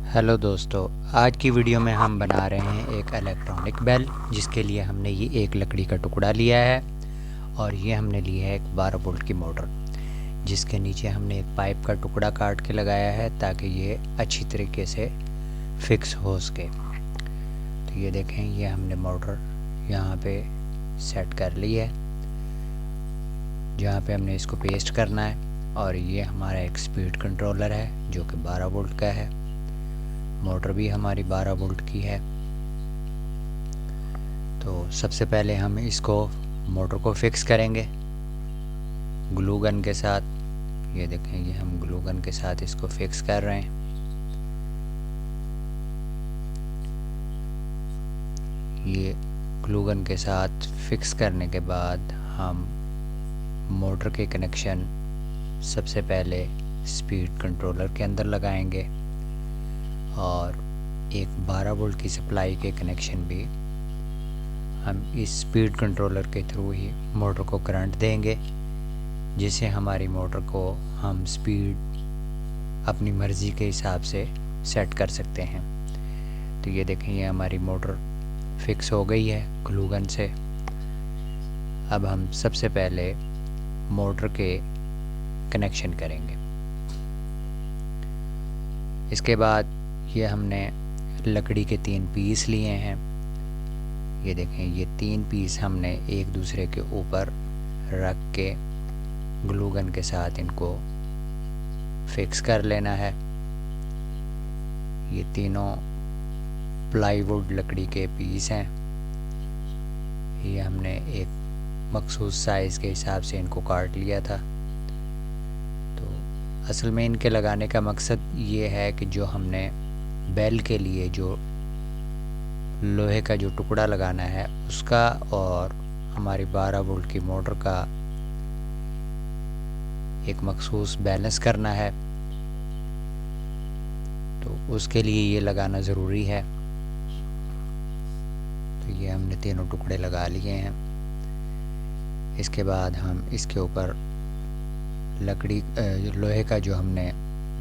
Hello दोस्तों, आज की वीडियो में हम बना रहे हैं एक इलेक्ट्रॉनिक बेल, जिसके लिए हमने ये एक लकड़ी का टुकड़ा लिया है और ये हमने लिया है एक 12 वोल्ट की मोटर, जिसके नीचे हमने एक पाइप का टुकड़ा काट के लगाया है ताकि ये अच्छी तरीके से फिक्स हो सके। तो ये देखें, ये हमने मोटर यहाँ पे सेट कर ली है जहाँ पे हमने इसको पेस्ट करना है। और ये हमारा एक स्पीड कंट्रोलर है जो कि 12 वोल्ट का है। मोटर भी हमारी 12 वोल्ट की है। तो सबसे पहले हम इसको मोटर को फिक्स करेंगे ग्लू गन के साथ। ये देखें, ये हम ग्लू गन के साथ इसको फिक्स कर रहे हैं। ये ग्लू गन के साथ फिक्स करने के बाद हम मोटर के कनेक्शन सबसे पहले स्पीड कंट्रोलर के अंदर लगाएंगे और एक 12 वोल्ट की सप्लाई के कनेक्शन भी हम इस स्पीड कंट्रोलर के थ्रू ही मोटर को करंट देंगे, जिससे हमारी मोटर को हम स्पीड अपनी मर्ज़ी के हिसाब से सेट कर सकते हैं। तो ये देखें, ये हमारी मोटर फिक्स हो गई है ग्लू गन से। अब हम सबसे पहले मोटर के कनेक्शन करेंगे। इसके बाद ये हमने लकड़ी के 3 पीस लिए हैं। ये देखें, ये 3 पीस हमने एक दूसरे के ऊपर रख के ग्लू गन के साथ इनको फिक्स कर लेना है। ये तीनों प्लाईवुड लकड़ी के पीस हैं। ये हमने एक मखसूस साइज़ के हिसाब से इनको काट लिया था। तो असल में इनके लगाने का मकसद ये है कि जो हमने बेल के लिए जो लोहे का जो टुकड़ा लगाना है उसका और हमारी 12 वोल्ट की मोटर का एक मखसूस बैलेंस करना है, तो उसके लिए ये लगाना ज़रूरी है। तो ये हमने तीनों टुकड़े लगा लिए हैं। इसके बाद हम इसके ऊपर लकड़ी लोहे का जो हमने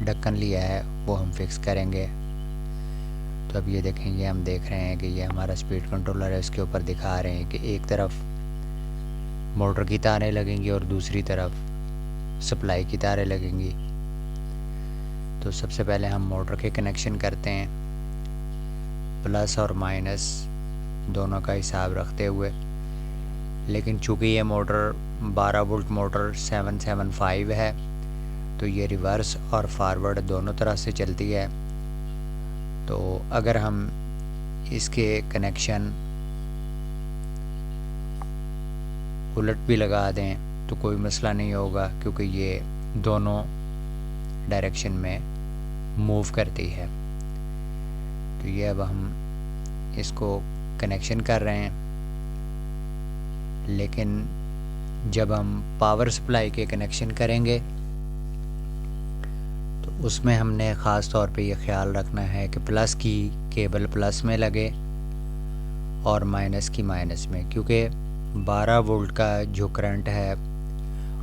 ढक्कन लिया है वो हम फिक्स करेंगे। तो अब ये देखें, ये हम देख रहे हैं कि ये हमारा स्पीड कंट्रोलर है। इसके ऊपर दिखा रहे हैं कि एक तरफ मोटर की तारें लगेंगी और दूसरी तरफ सप्लाई की तारें लगेंगी। तो सबसे पहले हम मोटर के कनेक्शन करते हैं, प्लस और माइनस दोनों का हिसाब रखते हुए। लेकिन चूँकि ये मोटर 12 वोल्ट मोटर 775 है, तो ये रिवर्स और फॉरवर्ड दोनों तरह से चलती है। तो अगर हम इसके कनेक्शन उलट भी लगा दें तो कोई मसला नहीं होगा, क्योंकि ये दोनों डायरेक्शन में मूव करती है। तो ये अब हम इसको कनेक्शन कर रहे हैं। लेकिन जब हम पावर सप्लाई के कनेक्शन करेंगे तो उसमें हमने ख़ास तौर पे ये ख्याल रखना है कि प्लस की केबल प्लस में लगे और माइनस की माइनस में, क्योंकि 12 वोल्ट का जो करंट है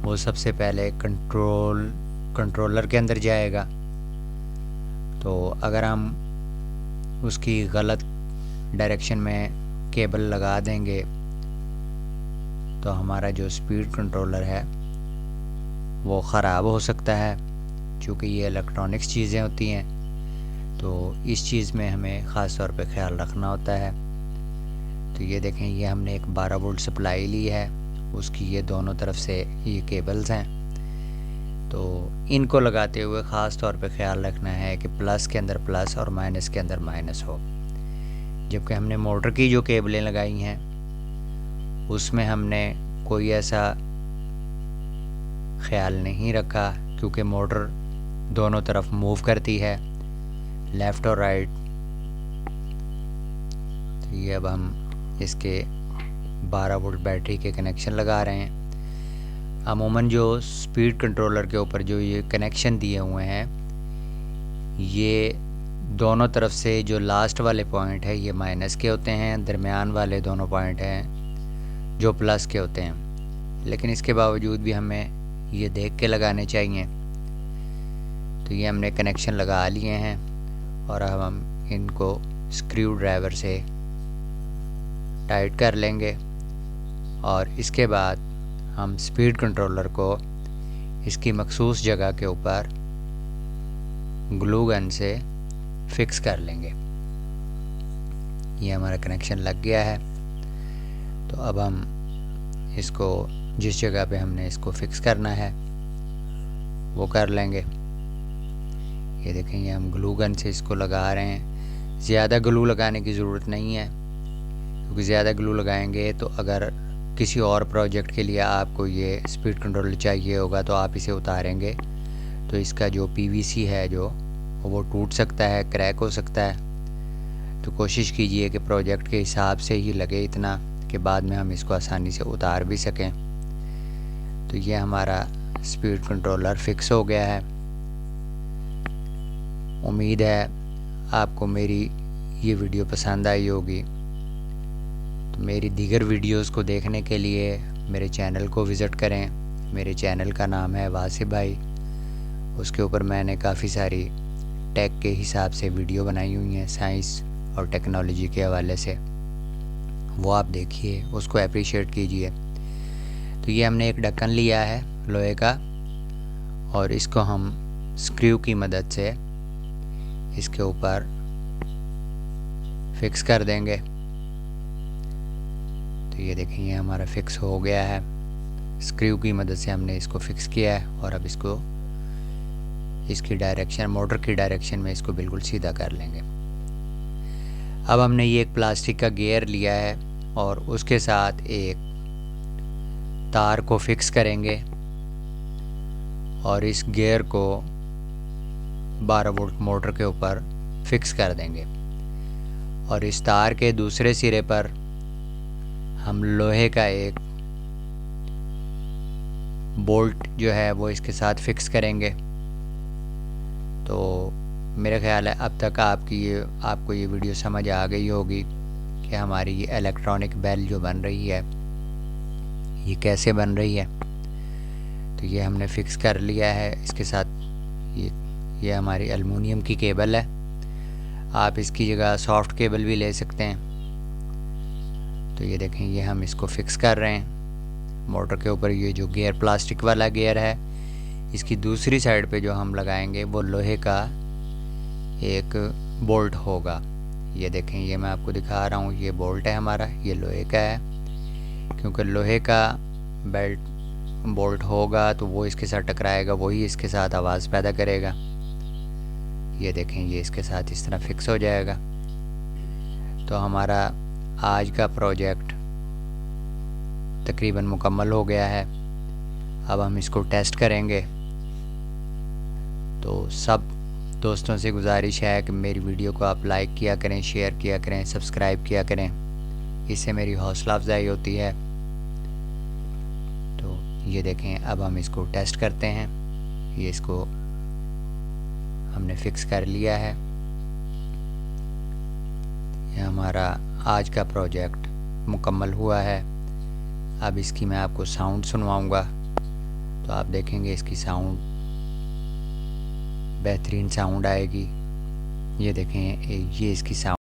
वो सबसे पहले कंट्रोलर के अंदर जाएगा। तो अगर हम उसकी गलत डायरेक्शन में केबल लगा देंगे तो हमारा जो स्पीड कंट्रोलर है वो ख़राब हो सकता है। चूँकि ये इलेक्ट्रॉनिक्स चीज़ें होती हैं, तो इस चीज़ में हमें ख़ास तौर पे ख्याल रखना होता है। तो ये देखें, ये हमने एक 12 वोल्ट सप्लाई ली है, उसकी ये दोनों तरफ से ये केबल्स हैं। तो इनको लगाते हुए ख़ास तौर पे ख्याल रखना है कि प्लस के अंदर प्लस और माइनस के अंदर माइनस हो। जबकि हमने मोटर की जो केबलें लगाई हैं उसमें हमने कोई ऐसा ख्याल नहीं रखा, क्योंकि मोटर दोनों तरफ मूव करती है, लेफ़्ट और राइट। तो ये अब हम इसके 12 वोल्ट बैटरी के कनेक्शन लगा रहे हैं। अमूमन जो स्पीड कंट्रोलर के ऊपर जो ये कनेक्शन दिए हुए हैं, ये दोनों तरफ से जो लास्ट वाले पॉइंट है ये माइनस के होते हैं, दरमियान वाले दोनों पॉइंट हैं जो प्लस के होते हैं। लेकिन इसके बावजूद भी हमें ये देख के लगाने चाहिए। तो ये हमने कनेक्शन लगा लिए हैं और अब हम इनको स्क्रू ड्राइवर से टाइट कर लेंगे और इसके बाद हम स्पीड कंट्रोलर को इसकी मखसूस जगह के ऊपर ग्लू गन से फिक्स कर लेंगे। ये हमारा कनेक्शन लग गया है। तो अब हम इसको जिस जगह पे हमने इसको फिक्स करना है वो कर लेंगे। ये देखें, ये हम ग्लू गन से इसको लगा रहे हैं। ज़्यादा ग्लू लगाने की ज़रूरत नहीं है, क्योंकि ज़्यादा ग्लू लगाएंगे तो अगर किसी और प्रोजेक्ट के लिए आपको ये स्पीड कंट्रोलर चाहिए होगा तो आप इसे उतारेंगे तो इसका जो पीवीसी है जो वो टूट सकता है, क्रैक हो सकता है। तो कोशिश कीजिए कि प्रोजेक्ट के हिसाब से ही लगे इतना कि बाद में हम इसको आसानी से उतार भी सकें। तो ये हमारा स्पीड कंट्रोलर फिक्स हो गया है। उम्मीद है आपको मेरी ये वीडियो पसंद आई होगी। तो मेरी दीगर वीडियोस को देखने के लिए मेरे चैनल को विज़िट करें। मेरे चैनल का नाम है वासिफ भाई। उसके ऊपर मैंने काफ़ी सारी टेक के हिसाब से वीडियो बनाई हुई हैं, साइंस और टेक्नोलॉजी के हवाले से। वो आप देखिए, उसको अप्रिशिएट कीजिए। तो ये हमने एक ढक्कन लिया है लोहे का और इसको हम स्क्रू की मदद से इसके ऊपर फिक्स कर देंगे। तो ये देखें, ये हमारा फिक्स हो गया है। स्क्रू की मदद से हमने इसको फिक्स किया है और अब इसको इसकी डायरेक्शन, मोटर की डायरेक्शन में इसको बिल्कुल सीधा कर लेंगे। अब हमने ये एक प्लास्टिक का गियर लिया है और उसके साथ एक तार को फिक्स करेंगे और इस गियर को 12 वोल्ट मोटर के ऊपर फिक्स कर देंगे और इस तार के दूसरे सिरे पर हम लोहे का एक बोल्ट जो है वो इसके साथ फिक्स करेंगे। तो मेरा ख्याल है अब तक आपको ये वीडियो समझ आ गई होगी कि हमारी ये इलेक्ट्रॉनिक बेल जो बन रही है ये कैसे बन रही है। तो ये हमने फिक्स कर लिया है। इसके साथ ये हमारी एल्युमिनियम की केबल है। आप इसकी जगह सॉफ्ट केबल भी ले सकते हैं। तो ये देखें, ये हम इसको फिक्स कर रहे हैं मोटर के ऊपर। ये जो गियर प्लास्टिक वाला गियर है, इसकी दूसरी साइड पे जो हम लगाएंगे वो लोहे का एक बोल्ट होगा। ये देखें, ये मैं आपको दिखा रहा हूँ, ये बोल्ट है हमारा, ये लोहे का है। क्योंकि लोहे का बेल्ट बोल्ट होगा तो वो इसके साथ टकराएगा, वही इसके साथ आवाज़ पैदा करेगा। ये देखें, ये इसके साथ इस तरह फिक्स हो जाएगा। तो हमारा आज का प्रोजेक्ट तकरीबन मुकम्मल हो गया है। अब हम इसको टेस्ट करेंगे। तो सब दोस्तों से गुजारिश है कि मेरी वीडियो को आप लाइक किया करें, शेयर किया करें, सब्सक्राइब किया करें। इससे मेरी हौसला अफजाई होती है। तो ये देखें, अब हम इसको टेस्ट करते हैं। ये इसको हमने फिक्स कर लिया है। ये हमारा आज का प्रोजेक्ट मुकम्मल हुआ है। अब इसकी मैं आपको साउंड सुनवाऊंगा। तो आप देखेंगे इसकी साउंड बेहतरीन साउंड आएगी। ये देखें, ये इसकी साउंड